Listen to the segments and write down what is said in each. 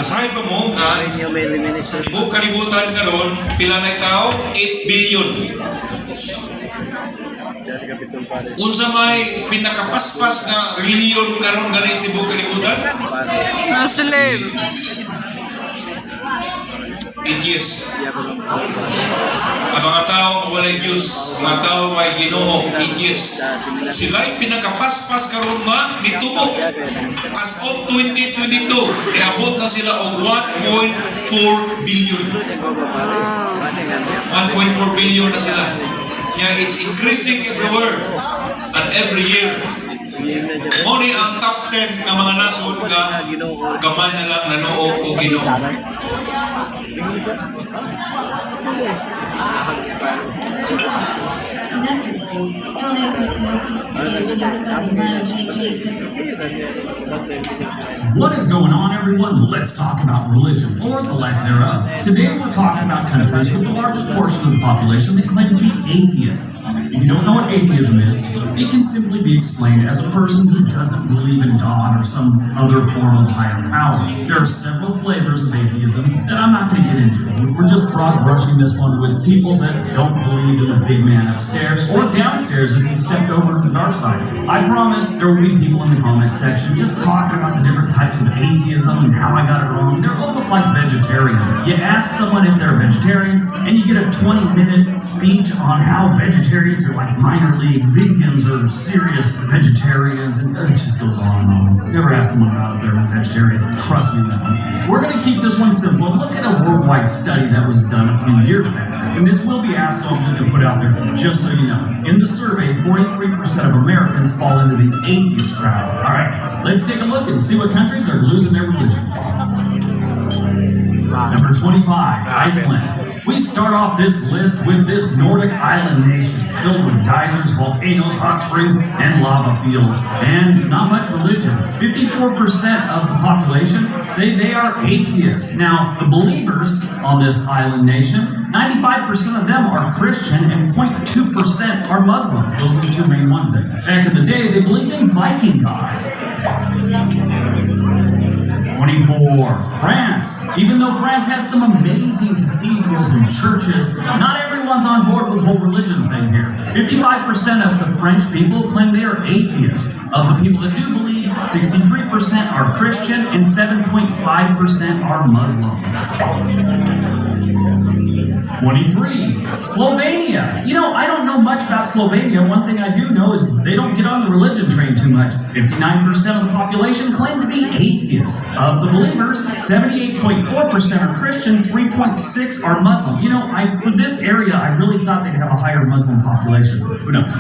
Aside pa mo nga, sa tibuok kalibutan karon, pila na tao? 8 billion. Unsa may pinakapaspas nga reliyon karon ganis tibuok kalibutan? Muslim. Atheist. Ang mga tao walay Diyos, mga tao may Ginoo, atheist. Sila'y pinakapaspas karon nga nitubo. As of 2022, iabot na sila og 1.4 billion. 1.4 billion na sila. Yeah, it's increasing everywhere and every year. Mori ang top 10 ng mga nasod nga kamay na lang nanoo o Ginoo. What is going on, everyone? Let's talk about religion, or the lack thereof. Today we're talking about countries with the largest portion of the population that claim to be atheists. If you don't know what atheism is, it can simply be explained as a person who doesn't believe in God or some other form of higher power. There are several flavors of atheism that I'm not going to get into. We're just broad brushing this one with people that don't believe in the big man upstairs or downstairs if you stepped over to the dark side. I promise there will be people in the comment section just talking about the different types of atheism and how I got it wrong. They're almost like vegetarians. You ask someone if they're a vegetarian and you get a 20-minute speech on how vegetarians are like minor league vegans or serious vegetarians, and it just goes on and on. Never ask someone about if they're a vegetarian. Trust me on that one. We're going to keep this one simple and look at a worldwide study that was done a few years back. And this will be asked, so I'm going to put out there, just so you know. In the survey, 43% of Americans fall into the atheist crowd. All right, let's take a look and see what countries are losing their religion. Number 25, Iceland. We start off this list with this Nordic island nation filled with geysers, volcanoes, hot springs, and lava fields, and not much religion. 54% of the population say they are atheists. Now, the believers on this island nation, 95% of them are Christian and 0.2% are Muslims. Those are the two main ones there. Back in the day, they believed in Viking gods. 24, France. Even though France has some amazing cathedrals and churches, not everyone's on board with the whole religion thing here. 55% of the French people claim they are atheists. Of the people that do believe, 63% are Christian and 7.5% are Muslim. 23, Slovenia. You know, I don't know much about Slovenia. One thing I do know is they don't get on the religion train too much. 59% of the population claim to be atheists. Of the believers, 78.4% are Christian, 3.6% are Muslim. You know, for this area, I really thought they'd have a higher Muslim population. Who knows?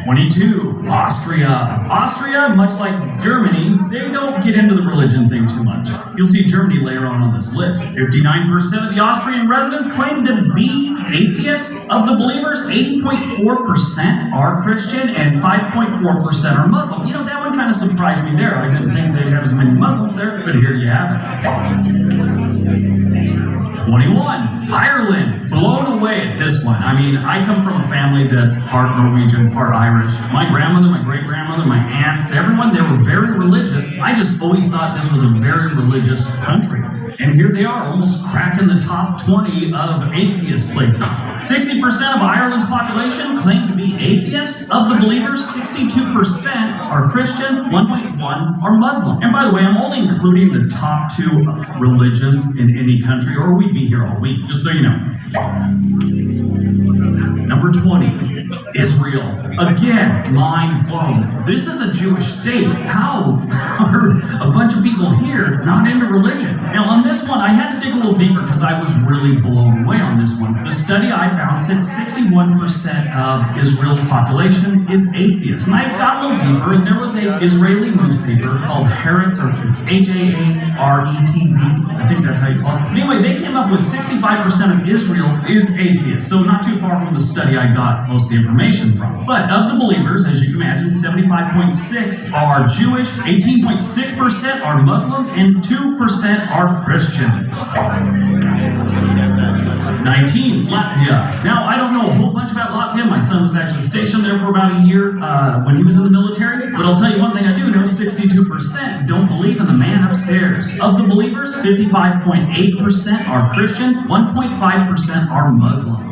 22, Austria. Austria, much like Germany, they don't get into the religion thing too much. You'll see Germany later on this list. 59% of the Austrian residents claim to be atheists. Of the believers, 80.4% are Christian and 5.4% are Muslim. You know, that one kind of surprised me there. I didn't think they'd have as many Muslims there, but here you have it. 21, Ireland. Blown away at this one. I mean, I come from a family that's part Norwegian, part Irish. My grandmother, my great-grandmother, my aunts, everyone, they were very religious. I just always thought this was a very religious country. And here they are, almost cracking the top 20 of atheist places. 60% of Ireland's population claim to be atheist. Of the believers, 62% are Christian, 1.1% are Muslim. And by the way, I'm only including the top 2 religions in any country, or we'd be here all week, just so you know. Number 20, Israel. Again, mind blown. This is a Jewish state. How are a bunch of people here not into religion? Now, on this one, I had to dig a little deeper because I was really blown away on this one. The study I found said 61% of Israel's population is atheist. And I got a little deeper, and there was an Israeli newspaper called Haaretz, or it's H-A-A-R-E-T-Z. I think that's how you call it. Anyway, they came up with 65% of Israel is atheist. So not too far from the study I got most of the information from. But of the believers, as you can imagine, 75.6% are Jewish, 18.6% are Muslims, and 2% are Christian. 19, Latvia. Now, I don't know a whole bunch about Latvia. My son was actually stationed there for about a year when he was in the military. But I'll tell you one thing I do know, 62% don't believe in the man upstairs. Of the believers, 55.8% are Christian, 1.5% are Muslim.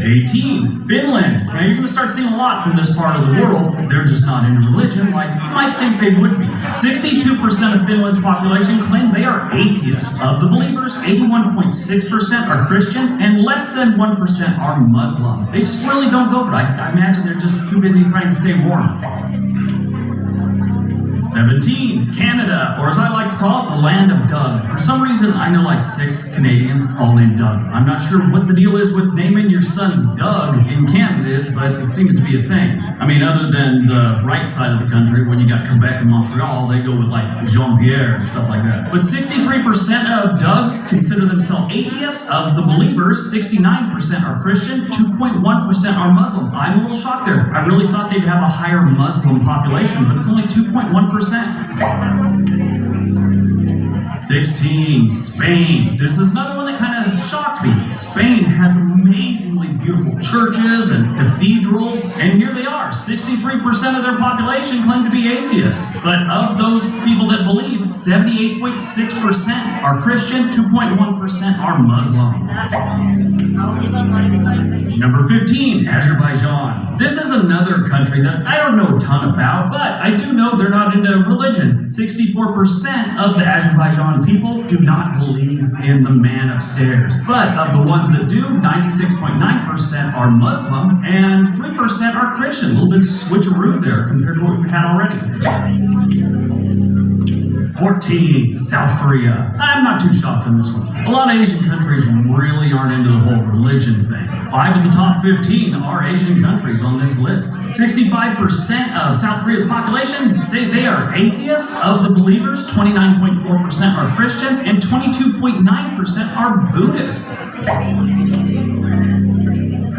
18, Finland. Now you're going to start seeing a lot from this part of the world. They're just not into religion like you might think they would be. 62% of Finland's population claim they are atheists. Of the believers, 81.6% are Christian and less than 1% are Muslim. They just really don't go for it. I imagine they're just too busy trying to stay warm. 17, Canada, or as I like to call it, the land of Doug. For some reason, I know like 6 Canadians all named Doug. I'm not sure what the deal is with naming your sons Doug in Canada is, but it seems to be a thing. I mean, other than the right side of the country, when you got Quebec and Montreal, they go with like Jean-Pierre and stuff like that. But 63% of Dougs consider themselves atheists. Of the believers, 69% are Christian, 2.1% are Muslim. I'm a little shocked there. I really thought they'd have a higher Muslim population, but it's only 2.1%. 16, Spain. This is another one that kind of shocked me. Spain has amazingly beautiful churches and cathedrals, and here they are. 63% of their population claim to be atheists. But of those people that believe, 78.6% are Christian, 2.1% are Muslim. Number 15, Azerbaijan. This is another country that I don't know a ton about, but I do know they're not into religion. 64% of the Azerbaijan people do not believe in the man upstairs. But of the ones that do, 96.9% are Muslim and 3% are Christian. A little bit switcheroo there compared to what we've had already. 14, South Korea. I'm not too shocked on this one. A lot of Asian countries really aren't into the whole religion thing. 5 of the top 15 are Asian countries on this list. 65% of South Korea's population say they are atheists. Of the believers, 29.4% are Christian and 22.9% are Buddhist.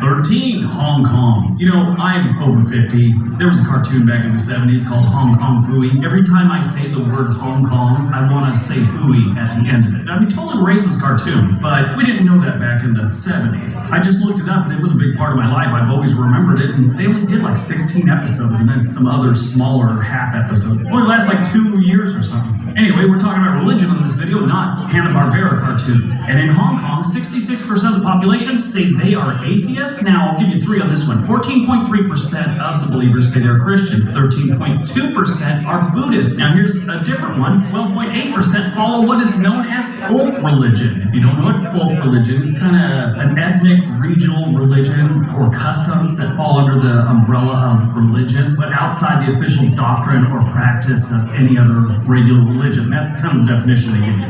13, Hong Kong. You know, I'm over 50. There was a cartoon back in the 70s called Hong Kong Phooey. Every time I say the word Hong Kong, I want to say Phooey at the end of it. I mean, totally racist cartoon, but we didn't know that back in the 70s. I just looked it up and it was a big part of my life. I've always remembered it, and they only did like 16 episodes and then some other smaller half episodes. It only lasts like 2 years or something. Anyway, we're talking about religion in this video, not Hanna-Barbera cartoons. And in Hong Kong, 66% of the population say they are atheists. Now, I'll give you 3 on this one. 14.3% of the believers say they're Christian. 13.2% are Buddhist. Now, here's a different one. 12.8% follow what is known as folk religion. If you don't know what folk religion, it's kind of an ethnic, regional religion or customs that fall under the umbrella of religion, but outside the official doctrine or practice of any other regular religion. That's kind of the definition they give you.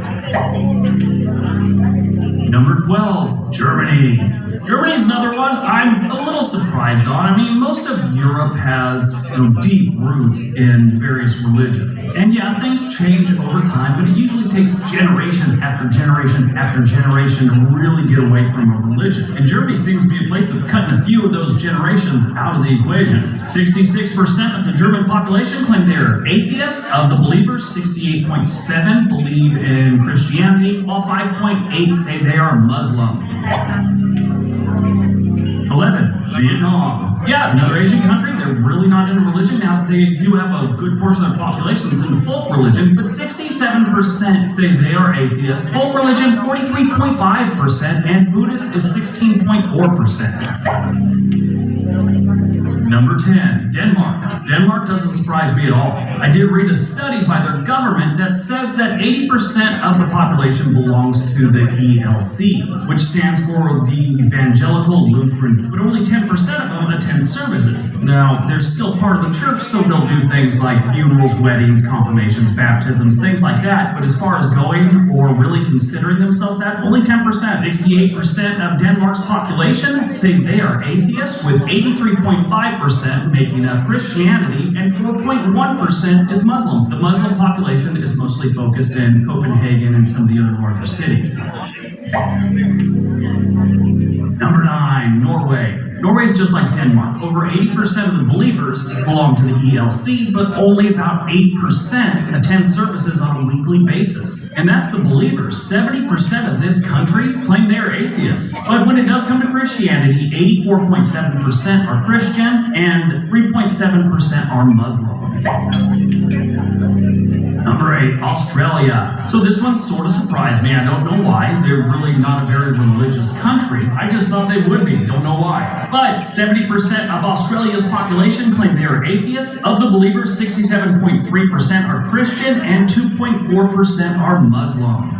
Number 12, Germany. Germany's another one I'm a little surprised on. I mean, most of Europe has deep roots in various religions. And yeah, things change over time, but it usually takes generation after generation after generation to really get away from a religion. And Germany seems to be a place that's cutting a few of those generations out of the equation. 66% of the German population claim they're atheists. Of the believers, 68.7% believe in Christianity, while 5.8% say they are Muslim. 11, Vietnam. Yeah, another Asian country. They're really not into religion. Now, they do have a good portion of the population that's into folk religion, but 67% say they are atheists. Folk religion, 43.5%, and Buddhist is 16.4%. Number 10, Denmark. Denmark doesn't surprise me at all. I did read a study by their government that says that 80% of the population belongs to the ELC, which stands for the Evangelical Lutheran, but only 10% of them attend services. Now, they're still part of the church, so they'll do things like funerals, weddings, confirmations, baptisms, things like that, but as far as going or really considering themselves that, only 10%. 68% of Denmark's population say they are atheists, with 83.5% making up Christianity, and 4.1% is Muslim. The Muslim population is mostly focused in Copenhagen and some of the other larger cities. Number 9, Norway. Norway is just like Denmark. Over 80% of the believers belong to the ELC, but only about 8% attend services on a weekly basis. And that's the believers. 70% of this country claim they are atheists. But when it does come to Christianity, 84.7% are Christian and 3.7% are Muslim. Number 8, Australia. So this one sort of surprised me. I don't know why. They're really not a very religious country. I just thought they would be. Don't know why. But 70% of Australia's population claim they are atheists. Of the believers, 67.3% are Christian and 2.4% are Muslim.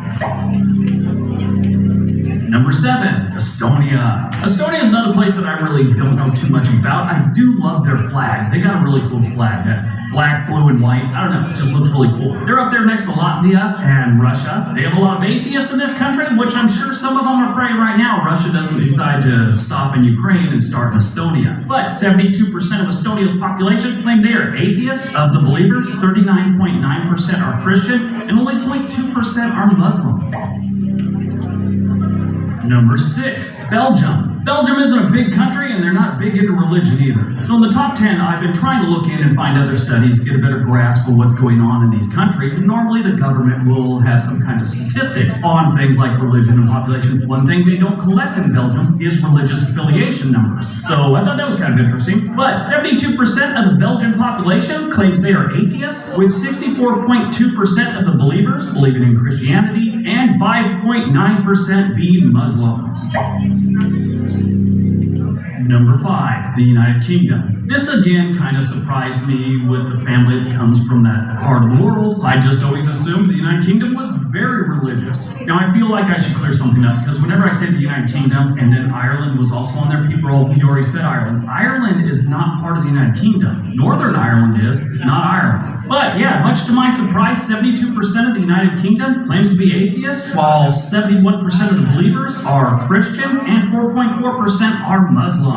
Number 7, Estonia. Estonia is another place that I really don't know too much about. I do love their flag. They got a really cool flag. That black, blue, and white. I don't know. It just looks really cool. They're up there next to Latvia and Russia. They have a lot of atheists in this country, which I'm sure some of them are praying right now. Russia doesn't decide to stop in Ukraine and start in Estonia. But 72% of Estonia's population claim they are atheists. Of the believers, 39.9% are Christian and only 0.2% are Muslim. Number 6, Belgium. Belgium isn't a big country and they're not big into religion either. So in the top 10, I've been trying to look in and find other studies, get a better grasp of what's going on in these countries. And normally the government will have some kind of statistics on things like religion and population. One thing they don't collect in Belgium is religious affiliation numbers. So I thought that was kind of interesting. But 72% of the Belgian population claims they are atheists, with 64.2% of the believers believing in Christianity and 5.9% being Muslim. Number 5, the United Kingdom. This again kind of surprised me with the family that comes from that part of the world. I just always assumed the United Kingdom was very religious. Now I feel like I should clear something up, because whenever I say the United Kingdom and then Ireland was also on there, people are, oh, you already said Ireland. Ireland is not part of the United Kingdom. Northern Ireland is, not Ireland. But yeah, much to my surprise, 72% of the United Kingdom claims to be atheist, while 71% of the believers are Christian and 4.4% are Muslim.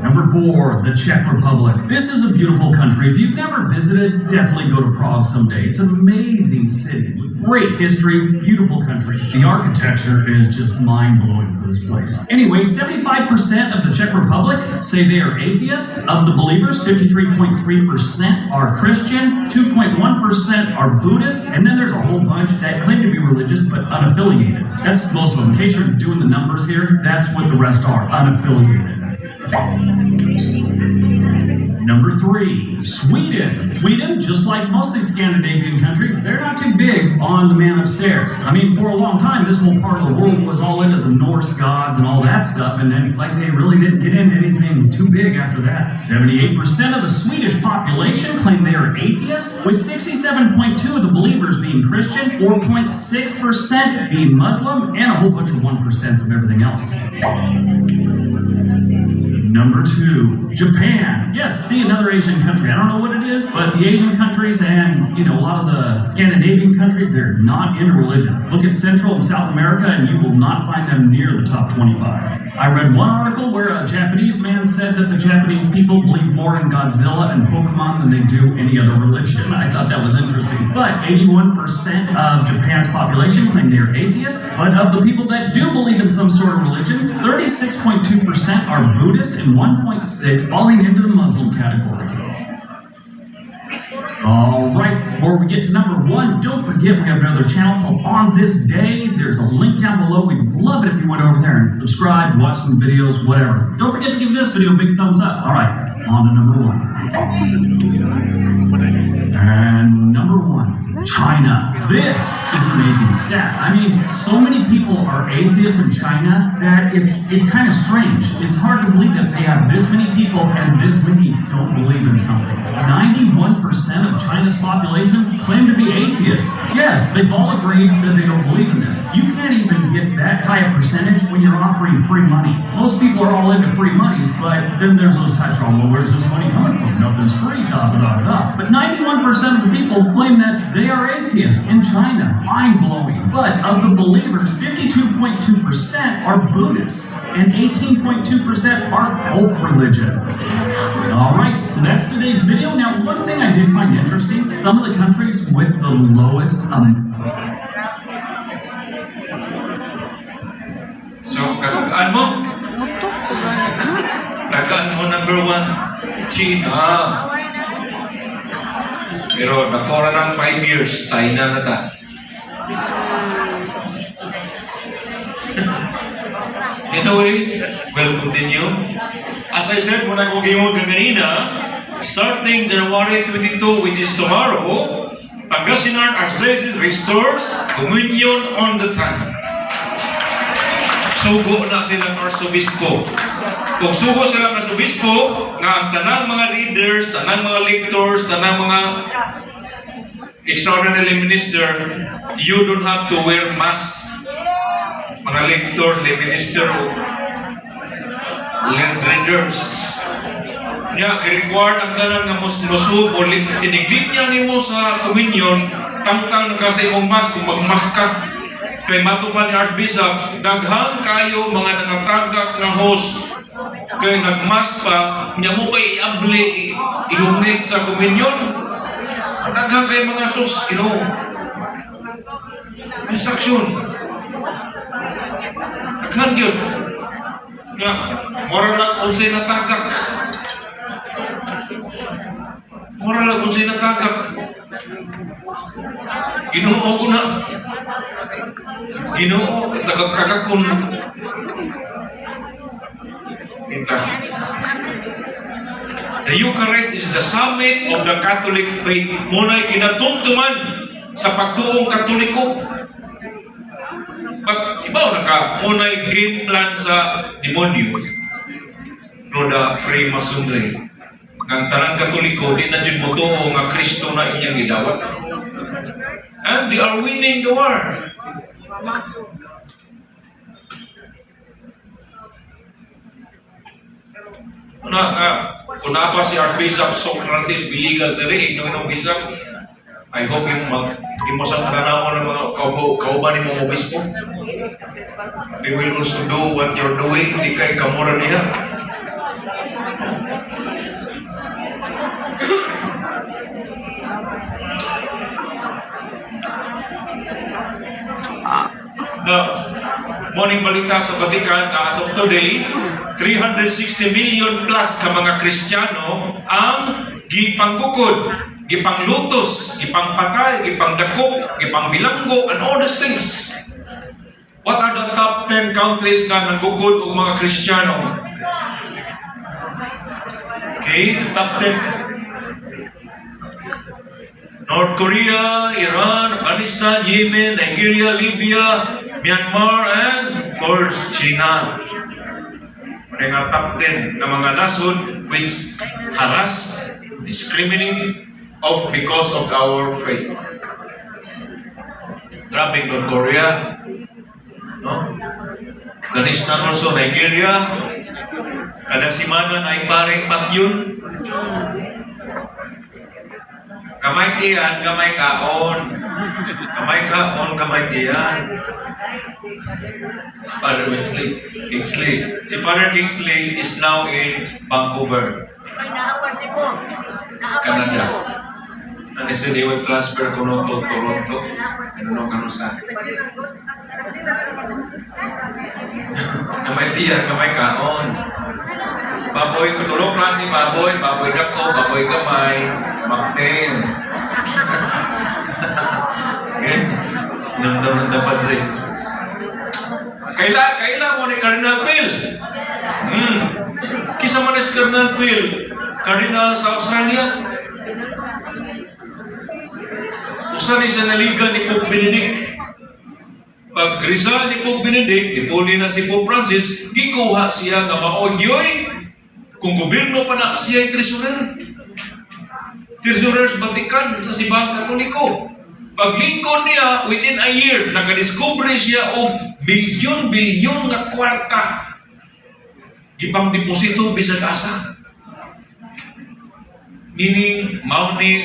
Number 4, the Czech Republic. This is a beautiful country. If you've never visited, definitely go to Prague someday. It's an amazing city with great history, beautiful country. The architecture is just mind-blowing for this place. Anyway, 75% of the Czech Republic say they are atheists. Of the believers, 53.3% are Christian, 2.1% are Buddhist, and then there's a whole bunch that claim to be religious but unaffiliated. That's most of them. In case you're doing the numbers here, that's what the rest are, unaffiliated. Number 3, Sweden. Sweden, just like most of these Scandinavian countries, they're not too big on the man upstairs. I mean, for a long time, this whole part of the world was all into the Norse gods and all that stuff, and then like they really didn't get into anything too big after that. 78% of the Swedish population claim they are atheists, with 67.2% of the believers being Christian, 4.6% being Muslim, and a whole bunch of 1% of everything else. Number 2, Japan. Yes, see, another Asian country. I don't know what it is, but the Asian countries and, a lot of the Scandinavian countries, they're not into religion. Look at Central and South America and you will not find them near the top 25. I read one article where a Japanese man said that the Japanese people believe more in Godzilla and Pokemon than they do any other religion. I thought that was interesting. But 81% of Japan's population claim they are atheists, but of the people that do believe in some sort of religion, 36.2% are Buddhist and 1.6% falling into the Muslim category. Alright, before we get to number 1, don't forget we have another channel called On This Day. There's a link down below. We'd love it if you went over there and subscribed, watched some videos, whatever. Don't forget to give this video a big thumbs up. Alright, on to number 1. And number 1, China. This is an amazing stat. I mean, so many people are atheists in China that it's kind of strange. It's hard to believe that they have this many people and this many don't believe in something. 91% of China's population claim to be atheists. Yes, they've all agreed that they don't believe in this. You can't even get that high a percentage when you're offering free money. Most people are all into free money, but then there's those types of, well, where's this money coming from? Nothing's free, da da da da. But 91% of the people claim that they are atheists in China. Mind-blowing. But of the believers, 52.2% are Buddhists and 18.2% are folk religion. Alright, so that's today's video. Now, one thing I did find interesting, some of the countries with the lowest So Katagaan mo? Muto ko gani. Tagaan mo number 1, China. Pero nakora ng 5 years, China na ta. Anyway, we'll continue. As I said, muna kong gayong ganganina, starting January 22, which is tomorrow, Pangasinan Archdiocese restores communion on the time. Sugo na silang Arsobispo. Kung sugo silang Arsobispo, nga ang tanang mga readers, tanang mga lectors, tanang mga extraordinary minister, you don't have to wear mask. Mga lector, the minister, readers. Ya, required ang tanan nga musub o tiniglignya nimo sa communion, tamtang kasi mong mask kung magmask ka. Kay matuman ni Archbishop, daghang kayo mga nangatagak nga host. Kay nagmask pa, niya mo pa iabli, ihunit sa communion. Daghang kayo mga sus, instruction. Daghan yun. Nga, moral lang unsay natagak. Moral lang unsay natagak. Ginoo ko na. Ginoo, tagak-tagak ko na. Minta. The Eucharist is the summit of the Catholic faith. Muna'y kinatumtuman sa pagtuong Katoliko. But ibaw na ka, muna'y game plan sa demonyo through the Freemasonry. Ang tanang Katoliko, di na dyan mo to nga Kristo na inyang idawat. And they are winning the war. Kung pa si Archbishop Socrates Biligas dere, inyong bishop, I hope yung mo sa pananaw ng mga kauban ng mga obispo. They will also do what you're doing, di kay kamura niya. Morning balita sa Vatican, as of today, 360 million plus ka mga Kristiyano ang gipanggukod, gipanglutos, gipangpatay, gipangdakop, gipangbilanggo, and all these things. What are the top 10 countries na nanggukod o mga Kristiyano? Okay, the top 10. North Korea, Iran, Afghanistan, Yemen, Nigeria, Libya, Myanmar, and of course, China. Mga top 10 na mga nasod which harass, discriminate because of our faith. Grabe, North Korea, no? Afghanistan also, Nigeria, kada simanan ay paring patyun. Kamay tiyan, kamay kaon. Kamay kaon, kamay tiyan. Si Father Kingsley. Si Father Kingsley is now in Vancouver, Canada. And they said they will transfer ko to Toronto. Ano sa? Kamay tiyan, kamay kaon. Baboy, kutulong klase baboy, baboy dako, baboy gamay, makten. Okay? Nandang dapat rin. Kaila mo ni Cardinal Pell. Kisa man si Cardinal Pell, Cardinal sa Australia. Usa ni sa naliga ni Pope Benedict. Pag Rizal ni Pope Benedict, nipuli na si Pope Francis, gikuha siya nga maogyoy. Kung gobyerno pa na siya yung treasurer sa Vatican sa Simbahang Katoliko. Paglingkod niya, within a year, nakadiscover siya o bilyon nga kwarta. Gipang deposito bisag asa. Meaning,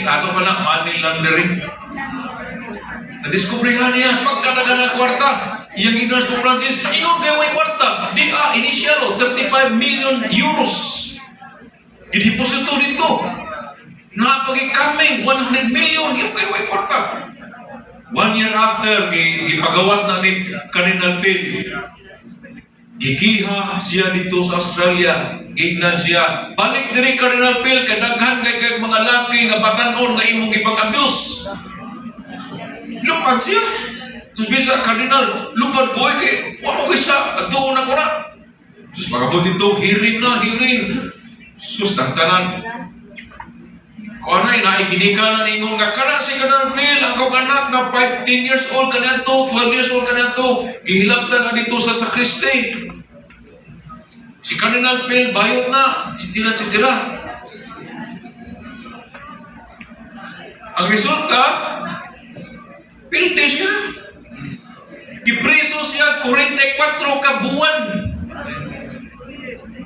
ato pa na, money laundering. Nadiscoveryhan niya, pagkadaga ng kwarta, iyang ginas po Francis, ingon kayo may kwarta, initial, 35 million euros. Gideposito dito. Napag-coming, 100 million, yung kayo may kwarta. 1 year after, gipagawas na ni Cardinal Pell. Gikiha siya dito sa Australia. Gignan siya. Balik diri Cardinal Phil, kay daghan kay mga laki nga batanon nga imong ipang-abuse. Lupad siya. Tapos bisa, Cardinal, lupad boy kay wala ko isa. Doon ako na. Tapos pagabot dito, hearing na, hearing. Sus, nagtanan. Kung ano, inaiginika na ningon nga, kana si Cardinal Phil, ang kong anak na 10 years old ka na to, 12 years old ka na to, gihilaptan na dito sa sakriste. Si Cardinal Phil, bayot na, sitira-sitira. Ang resulta, pilde siya. Gipreso siya 44 ka buwan.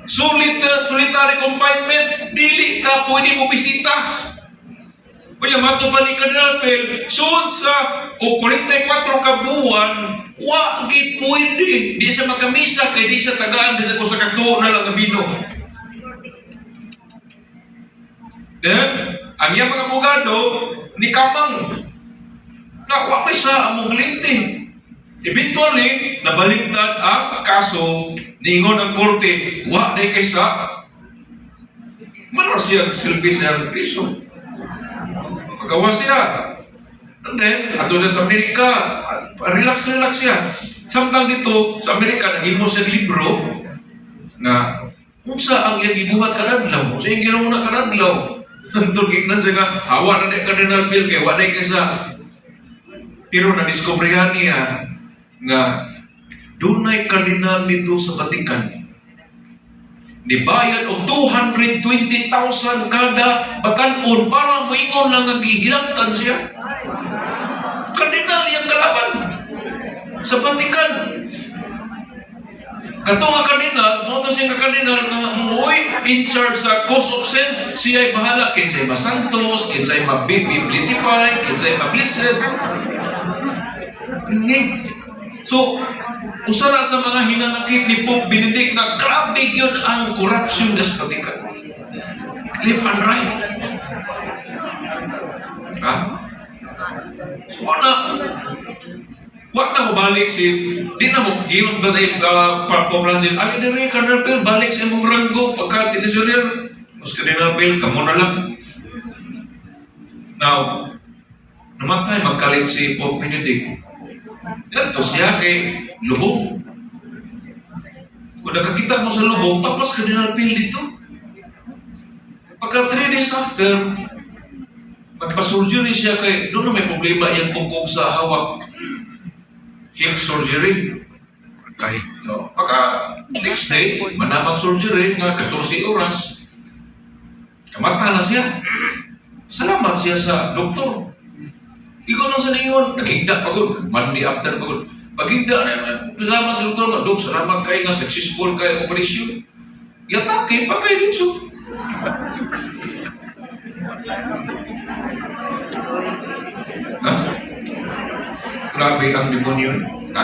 Solitary confinement, dili ka pwede mo bisita. Kaya mato pa ni Cardinal Phil, suod sa 44 ka buwan, wa gid pwede. Di siya makamisa, kay di siya tagaan, di siya ko sa kagtuo na lang na bino. Then, ang iyang mga abogado, ni Kamang, na wa may sa among linti. Eventually, nabaligtad ang kaso, ningon ang korte, wa day kay sa manor siya silbi siya ng priso. Pagawa siya. And then, ato siya sa Amerika, relax siya. Samtang dito, sa Amerika, naghimo siya libro na kung sa ang iyang gibuhat kanadlaw, sa iyang ginauna kanadlaw. Antong gignan siya nga, hawa na ni Cardinal Phil, kaya wa day kay sa. Pero na-discoveryhan niya nga dunay kardinal dito sa Vatican. Nibayad og 220,000 kada batan-on para moingon lang nga gihilangtan siya. Kardinal yang kalaban sa Vatican. Kato nga kardinal, mo to siya nga kardinal nga moy in charge sa cause of sense, siya ay bahala kinsay masantos, kinsay mabiblify, kinsay mablised. So, usara sa mga hinanakit ni Pope Benedict na grabe yun ang corruption sa Vatican. Left and right. Ha? So, wag na mo balik di na mo, giyos ba tayo, Pope Francis, ay, di Cardinal Phil, balik sa imong ranggo, pagka tinisuryer, mas Cardinal Phil, kamo na lang. Now, namatay, magkalit si Pope Benedict. Ito siya kay lubong. Kung nakakita mo sa lubong, tapos Cardinal Phil dito. Pagka 3 days after, magpa-surgery siya kay, doon na may problema yung bukog sa hawak. Hip surgery. Okay. No. Pagka next day, manamang surgery, nga 14 oras, kamata na siya. Salamat siya sa doktor. Ikaw lang sa ningon, nagigda pagod, Monday after pagod. Pagigda na, kasama sa doktor nga, Dok, salamat kayo nga, successful kayo operasyon. Yatake, patay dito. Ha? Grabe ang demonyo. Ha?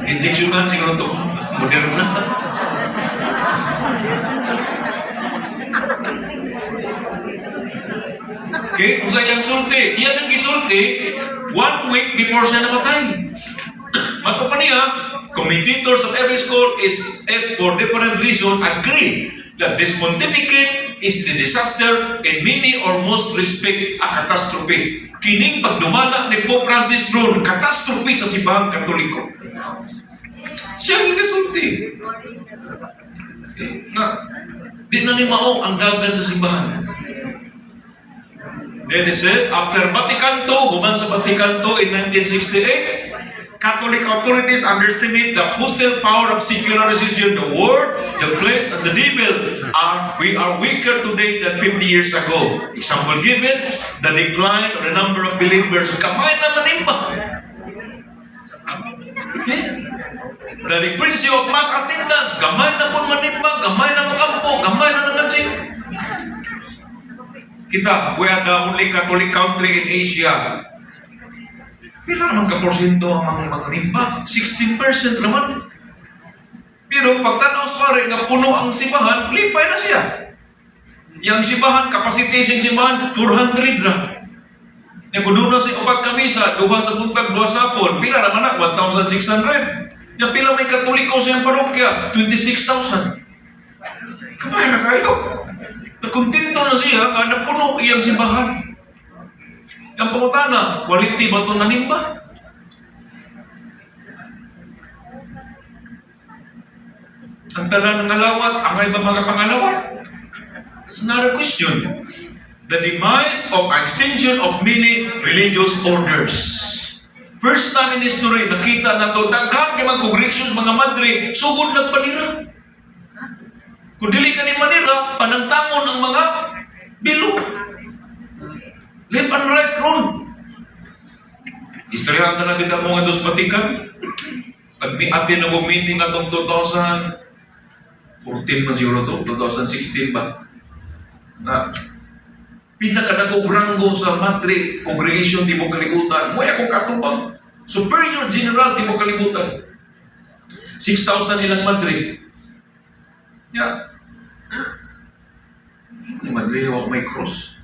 Injection na, siguro ito, modern na. Okay, kung sa iyang sulti, iyan ang gisulti 1 week before siya namatay. Mato pa niya, commentators of every school is for different reason agree that this pontificate is the disaster in many or most respect a catastrophe. Kining pagdumala ni Pope Francis ron, catastrophe sa simbahang Katoliko. Siya ang gisulti. Na, di na ni mao ang dagan sa simbahan. Then he said, after Vatican II, human sa Vatican II in 1968, Catholic authorities underestimate the hostile power of secularization. The world, the flesh, and the devil we are weaker today than 50 years ago. Example given, the decline of the number of believers. Kamay na manimba. Okay? The frequency of mass attendance. Gamay na po manimba, gamay na magampo, gamay na nangansing. Kita, we are the only Catholic country in Asia. Pila naman ka porsyento ang mga nimba? 16% naman. Pero pagtanaw sa pare nga puno ang simbahan, lipay na siya. Yang simbahan, capacity ng simbahan, 400 na. Yung kuduna sa upat kamisa, duha sa buntag, duha sa hapon, pila naman na, 1,600. Yung pila may katoliko sa iyang parokya, 26,000. Kamay na kayo. Nagkontento na siya, nga napuno iyang simbahan. Yung pangutana, quality ba ito nanimba? Ang tanan ng alawat, angay ba mga pangalawat? It's another question. The demise of extinction of many religious orders. First time in history, nakita na ito, daghang mga congregation, mga madre, sugod ng panira. Kung dili ka ni manira, panangtangon ang mga bilo. Left and right ron. Istoryahan na namin ang mga dos batikan. Pag may atin na meeting atong 2014 man siguro to, 2016 ba? Na pinakadagong ranggo sa Madrid Congregation di mo kalibutan. May akong katubang. Superior General di mo kalibutan. 6,000 ilang Madrid. Yeah. Ni Madrid hawak may cross.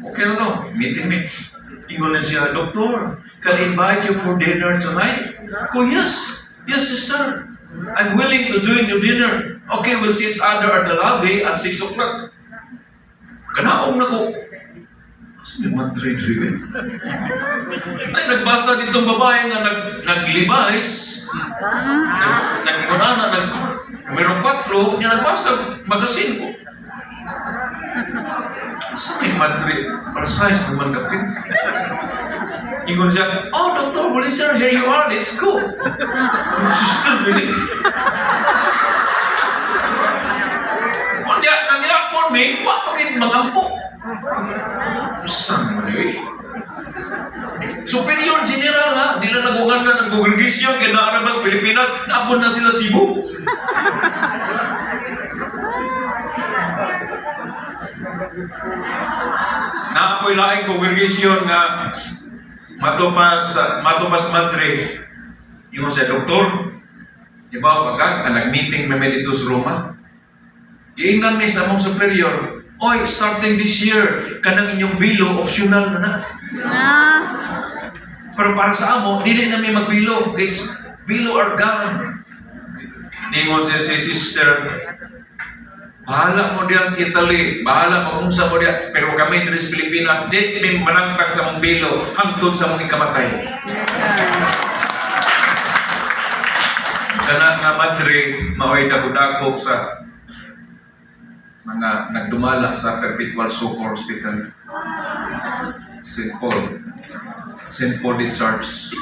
Okay na to. Meeting me. Ingon na siya, Doctor, can I invite you for dinner tonight? Ko, yes. Yes, sister. I'm willing to join your dinner. Okay, we'll see each other at the lobby at 6 o'clock. Kanaong na ko. Kasi may Madrid rin. Ay, nagbasa ditong babae nga naglibais. Merong 4, niya nagbasa, magasin ko. Sa may Madrid, para size naman kapit. Ingon siya, oh, Dr. Buliser, here you are, let's go. Sister, really? Kaya, nangyakon may, wakit mangampo. Saan mo eh? Superior General ha, di na nagungan na ng congregation, kaya naarabas Pilipinas, naabon na sila Cebu. Naapoy laing congregation nga matupas Madrid. Yung sa doktor, iba pagka nag-meeting na dito sa Roma. Giingnan mi sa among superior, oy, starting this year, kanang inyong bilo, optional na na. Pero para sa amo, dili na may magbilo. It's bilo or gone. Ningon siya si sister, bahala mo diyan sa Italy, bahala mag-unsa mo diyan, pero kami dito sa Pilipinas, di kami manangtag sa mong bilo, hangtod sa mong ikamatay. Kana nga Madre, maoy dagudagog sa mga nagdumala sa Perpetual Succor Hospital. St. Paul de Charles.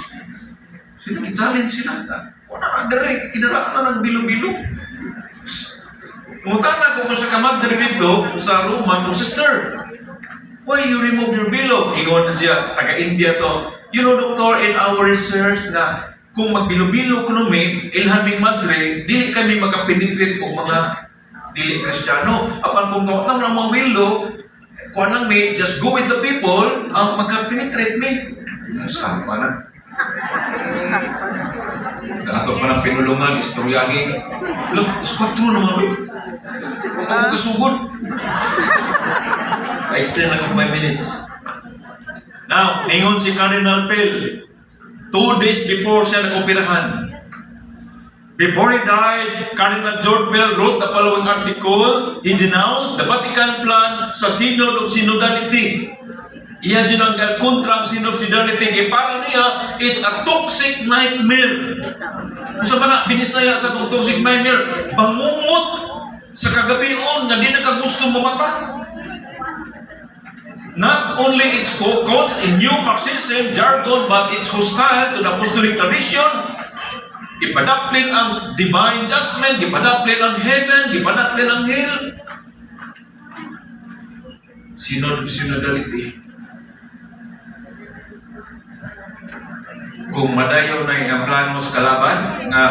Sila ki-challenge sila. Wala na direct, kinaraan na ng bilo-bilo. Mutana ko sa kamadre dito sa Roma, sister, why you remove your bilo? Ingon na siya, taga-India to. You know, doctor, in our research na kung magbilo-bilo kuno may ilhaming madre, dili kami makapenetrate kung mga dili Kristiyano. Apan kung tawag ng mga bilo, kung anong may, just go with the people, ang makapenetrate may. Sapa na. Sa ato pa ng pinulungan, istoryahin. Look, iskatro naman rin. Kung ako kasugod. I-extend ako 5 minutes. Now, ingon si Cardinal Pell, 2 days before siya nag-operahan. Before he died, Cardinal George Pell wrote the following article. He denounced the Vatican plan sa Synod of Synodality. Iya din ang kontra ang Synod of Synodality. Para niya, it's a toxic nightmare. Kung sa mana, binisaya sa toxic nightmare, bangungot sa kagabion na di nakagusto mamata. Not only it's coached in new Marxism jargon, but it's hostile to the apostolic tradition. Ipadaplin ang divine judgment, ipadaplin ang heaven, ipadaplin ang hell. Synodality. Kung madayo na yung plano sa kalaban, nga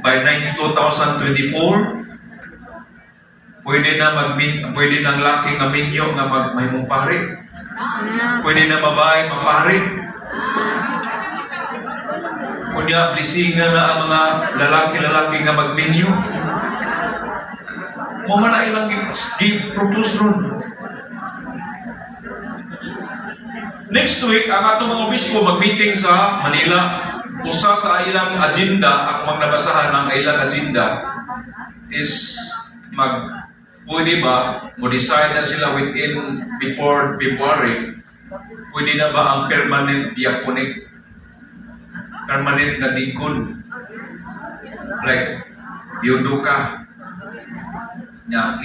by 2024, pwede na ang laki nga minyo nga magmahimong pare. Pwede na babae mapare. Kunya, blessing na ang mga lalaki nga magminyo. Mo man na ilang give propose ron. Next week, ang atong mga obispo mag-meeting sa Manila. Usa sa ilang agenda, ang mga nabasahan ng ilang agenda is pwede ba, mo-decide na sila within before February, pwede na ba ang permanent diaconate, permanent na deacon, like, diundo ka,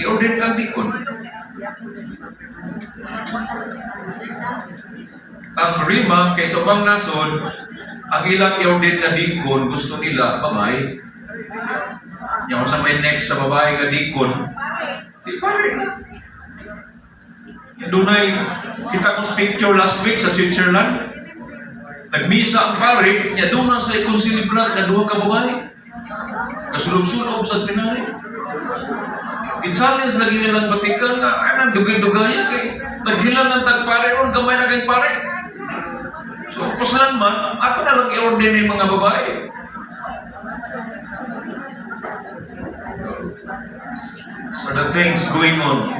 i-order kang deacon. Ang problema, kay sa ubang nasod, ang ilang i-order na deacon, gusto nila, babae. Yung sa may next sa babae nga deacon, di pare na. Yung dunay, kita kong picture last week sa Switzerland, nagmisa ang pare, niya doon na sa i-concelebrar na duha ka babae. Kasulog-sulog sa pinari. I-challenge lagi nilang Batikan na, anong dugay-dugaya kay naghilan ng tagpare ron, gamay na kay pare. So, pasalan man, ato na lang i-order ng mga babae. So the things going on.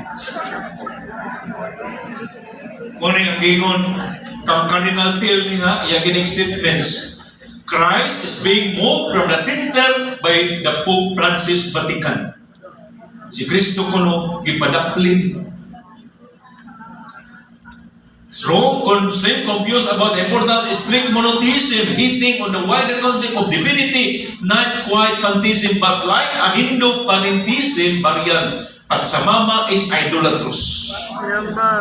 Kung ang gingon, kang Cardinal Pell niya, iyagin statements, Christ is being moved from the center by the Pope Francis Vatican. Si Kristo kuno gipadaplin. Strong consent confused about the importance of strict monotheism, hitting on the wider concept of divinity, not quite pantheism, but like a Hindu panentheism variant, pagsamama is idolatrous.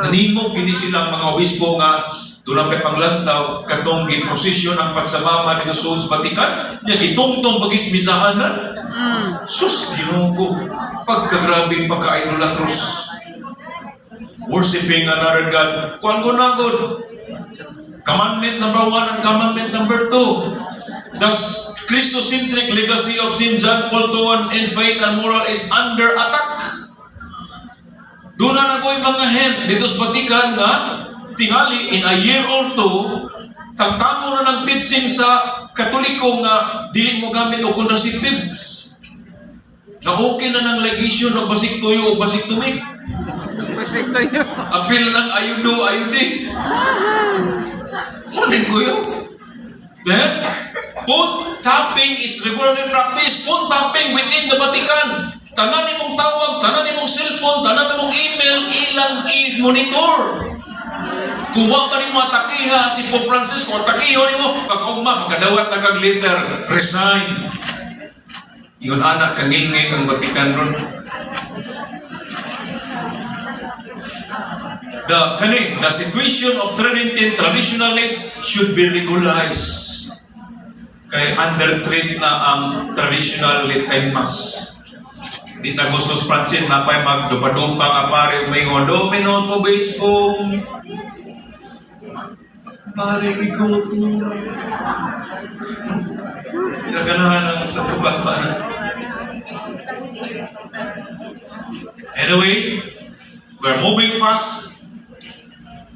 Nanimog gini silang mga obispo nga doon kay panglantaw katong giprosesyon ang pagsamama dito sa Vatican, niya gitungtong pagismisahanan. Sus, Ginoo ko, pagkagrabing pagka-idolatrous. Worshipping another God. Kuan ko na good. Commandment number 1 and commandment number 2. The Christocentric legacy of St. John Paul II in faith and moral is under attack. Doon na ko'y mga hen dito sa Vatican nga tingali in a year or two tagtamo na ng teaching sa Katoliko nga dili mo gamit o contraceptives. Nga okay na ng legation o basik tuyo o basik tumik. Apil ng ayudo-ayudi. Munin ko yun. Then, phone tapping is regularly practiced. Phone tapping within the Vatican. Tanan nimong tawag, tanan nimong cellphone, tanan nimong email, ilang i-monitor. Kung wa pa rin matakiha si Pope Francis, kung takiho nimo, pag-ugma, magkadawat na kag letter, resign. Yun anak, kangingay ang Vatican ron. The situation of Tridentine traditionalists should be regularized. Kaya under-treat na ang traditional Latin Mass. Di na gusto sa Francis na pa'y magdupa-dupa nga pare umingon, Dominos Vobiscum. Pare, ikaw ito. Pinaganahan ang sa tubahan. Anyway, we're moving fast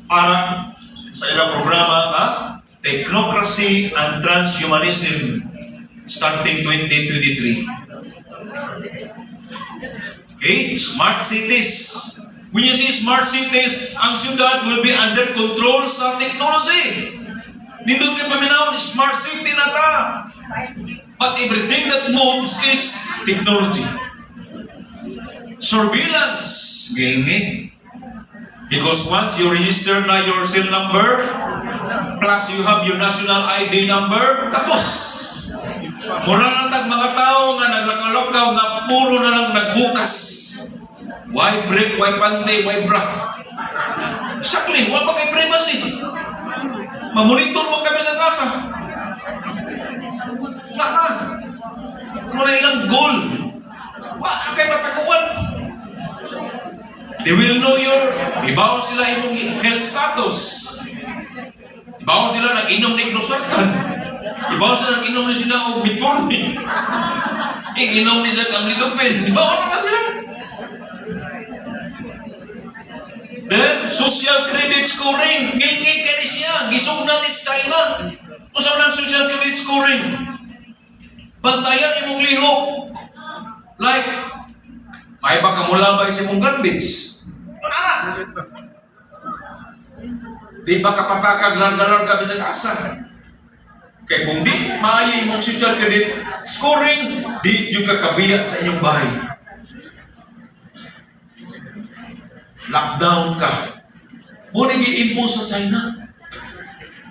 para sa ilang programa na Technocracy and Transhumanism starting 2023. Okay, smart cities. When you see smart cities, ang syudad will be under control sa technology. Nindot ka paminaw, smart city na ta. But everything that moves is technology. Surveillance, gini. Because once you register na your cell number, plus you have your national ID number, tapos. Mura na tag mga tao nga naglakaw-lakaw nga puro na lang nagbukas. Why break, why pante, why bra? Sakli, wala pa kay privacy. Mamonitor mo kami sa kasa. Nga. Muna ilang goal. Wala kay matakuan. They will know your, ibaw sila imong health status. Ibaw sila nag-inom ni Closartan. Ibaw sila nag-inom ni sila o Bitformin. Inom ni sila ang Lidopin. Ibaw na sila. Then, social credit scoring. Ngingig ka ni siya. Gisog na ni China. Usap ng social credit scoring. Bantayan imong lihok. Like, may baka mula ba sa imong garbage? Di ba kapatakag larga-larga bisag asa? Kaya kung di maayo imong social credit scoring, di juga kabiya sa inyong bahay. Lockdown ka. Muna gi-impose sa China.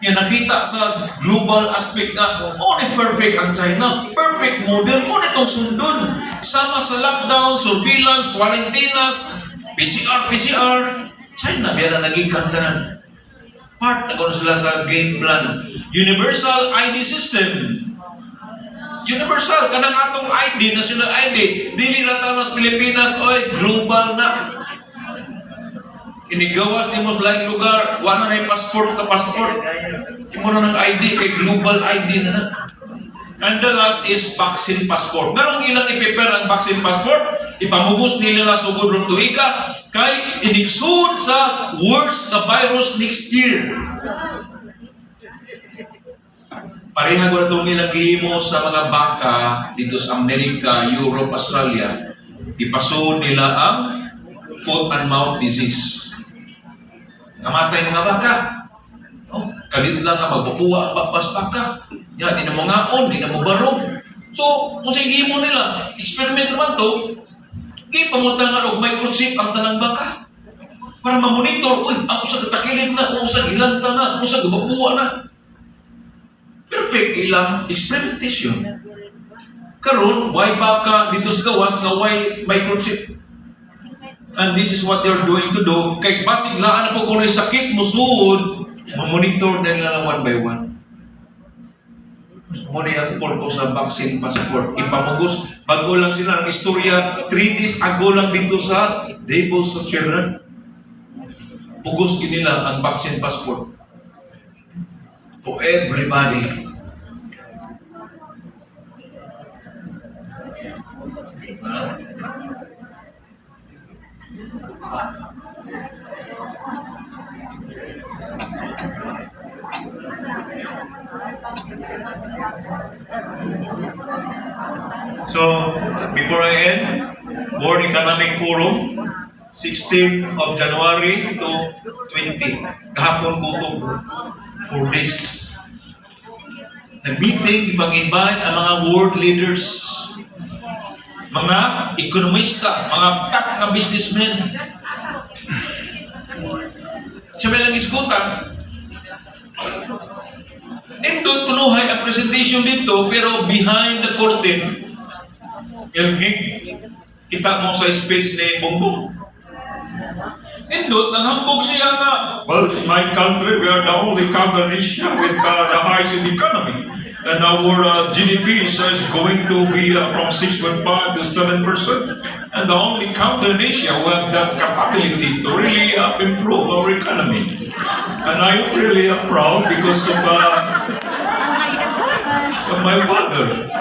Yan nakita sa global aspect nga, perfect ang China. Perfect model. Muna itong sundon. Sama sa lockdown, surveillance, quarantinas, PCR. China, biya na naging kantanan. Part na kung sila sa game plan. Universal ID system. Universal, kanang atong ID, national ID, dili na tayo sa Pilipinas, global na. Inigawas ni mo sa laing lugar, wala na yung passport ka passport. Imo na ng ID, kay global ID na na. And the last is vaccine passport. Nganong ilang i-prepare ang vaccine passport? Ipamugos nila na sugod ron tuiga, kay inigsud sa worst na virus next year. Pareha ko na itong ilang gihimo sa mga baka dito sa Amerika, Europe, Australia. Ipasud nila ang foot and mouth disease. Namatay mga baka. Kalit lang nga magpapuwa, bakbas baka. Ya, di na mo ngaon, di na mo barong. So, kung sa himo nila, experiment naman to, di pamutangan og microchip ang tanang baka. Para mamonitor, ako sa katakilid na, ako sa gilanta na, ako sa gabapuwa na. Perfect ilang experimentation. Karon, why baka dito sa gawas nga why microchip? And this is what they're doing to do. Kay basig laan na po kung sakit mo suod, mamonitor nila na one by one. Muna yung purpose sa vaccine passport. Ipamugos, bago lang sila ng istorya, 3 days ago lang dito sa Davos of Children. Pugos nila ang vaccine passport. To everybody. So, before I end, World Economic Forum, 16th of January to 20. Kahapon kutob. 4 days. Nag-meeting, ipag-invite ang mga world leaders, mga ekonomista, mga top na businessmen. Sabi lang iskutan, nindot kunuhay ang presentation dito, pero behind the curtain, kita mo sa space ni Bongbong. Nindot, nanghambog siya nga, well, my country, we are the only country in Asia with the highest in economy. And our GDP is going to be from 6.5 to 7%. And the only country in Asia who have that capability to really improve our economy. And I'm really proud because of my father.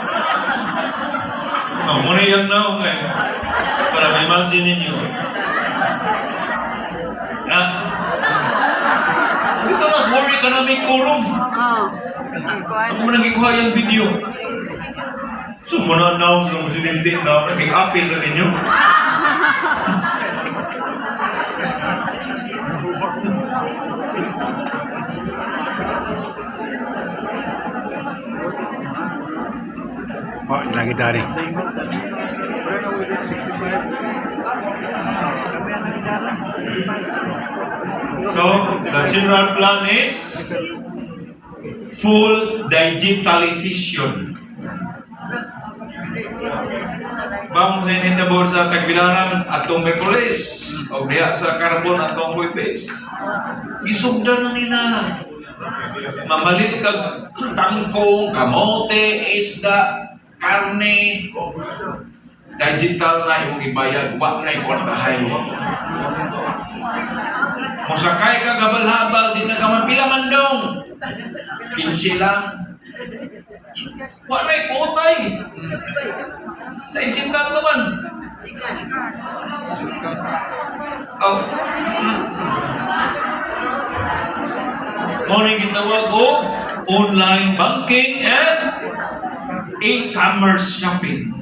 Muna yan na, okay? Para ma-imagine ninyo. Dito na sa World Economic Forum. Ako mo nang ikuha yung video. So, muna na ng presidente na nag-appeal sa ninyo. Lagi tadi. So, the general plan is full digitalization. Bang sa inindabor sa Tagbilaran atong Merkulis o diha sa Carbon atong Huwebes. Isugda na nila. Mamalit kag tangkong, kamote, isda, karne. Digital na yung ibayad, wak na yung kwartahay. Musakay ka gabal-habal, di na ka mapila mandong. 15 lang. Wak na yung kutay. Digital naman. Oh. Morning gitawag o online banking and e-commerce shopping.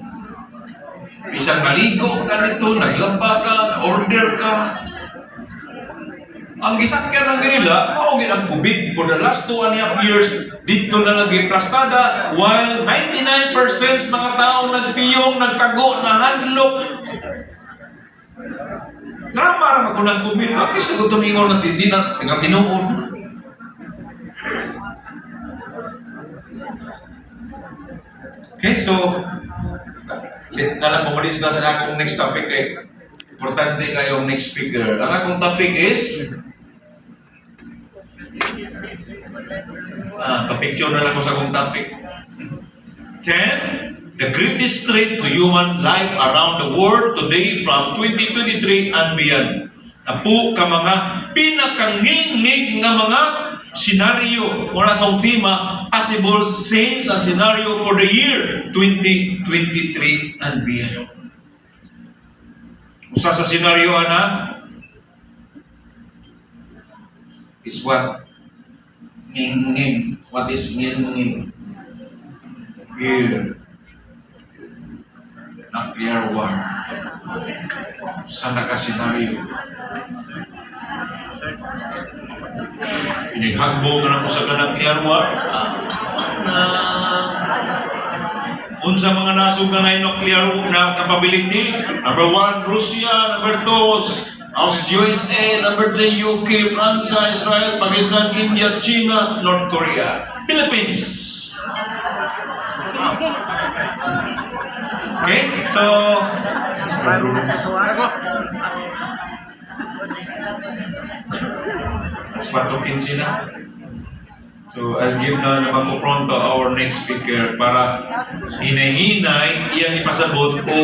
Isang maligo ka nito, naglaba ka, order ka. ang gisakyan ng ganila, maugin ang COVID. For the last 2.5 years, dito na nag-plastada, while 99% mga tao nagpiyong, nagtago, nahadlok. Drama naman ko ng COVID. Bakit sa gutom ingon na hindi na tinuod? Okay, so, nalang pumalis ka sa akong next topic kay importante kayong next speaker. Ang akong topic is pa-picture na lang ko sa akong topic. Can the greatest threat to human life around the world today from 2023 and beyond. Apo ka mga pinakangingig nga mga senaryo o na itong thema, possible scenes and scenario for the year 2023 and beyond. Usa sa senaryo ana is what? Nging. What is nging? Here. Nuclear war. Sana ka senaryo. Pinaghagbo ka na sa nuclear war. Unsa mga nasog na nuclear na capability? Number 1, Russia. Number 2, USA. Number 3, UK, France, Israel, Pakistan, India, China, North Korea, Philippines. Okay, so patukin sila. So I'll give na microphone to our next speaker para hinay-hinay iyang ipasabot o